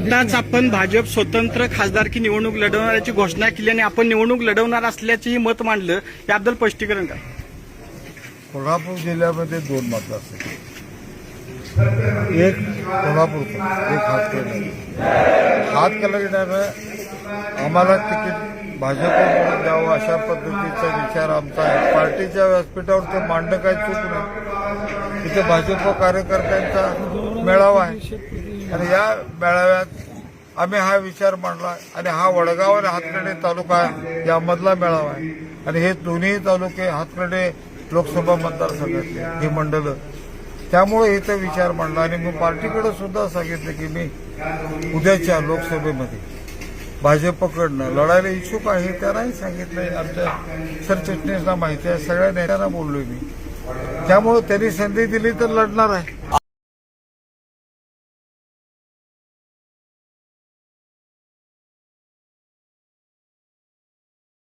आताच आपण भाजप स्वतंत्र खासदारकी निवडणूक लढवणाऱ्याची घोषणा केली आणि आपण निवडणूक लढवणार असल्याचंही मत मांडलं, याबद्दल स्पष्टीकरण काय? कोल्हापूर जिल्ह्यामध्ये 2 मतदारसंघ, एक कोल्हापूरचं, एक हातकणंगल्यानं आम्हाला तिकीट भाजपकडून द्यावं अशा पद्धतीचा विचार आमचा आहे. पार्टीच्या व्यासपीठावर ते मांडणं काही चूक नाही. तिथे भाजप कार्यकर्त्यांचा मेळावा आहे आणि या मेळाव्यात आम्ही हा विचार मांडला आणि हा वडगाव आणि हातकर्डी तालुका यामधला मेळावा आहे आणि हे दोन्ही तालुके हातकर्डी लोकसभा मतदारसंघातले ही मंडलं, त्यामुळे इथं विचार मांडला आणि मी पार्टीकडे सुद्धा सांगितलं की मी उद्याच्या लोकसभेमध्ये भाजपकडनं लढायला इच्छुक आहे. त्यांनाही सांगितलंय, आमच्या सरचिटणीसला माहिती आहे, सगळ्या नेत्यांना बोललोय मी. त्यामुळे त्यांनी संधी दिली तर लढणार आहे.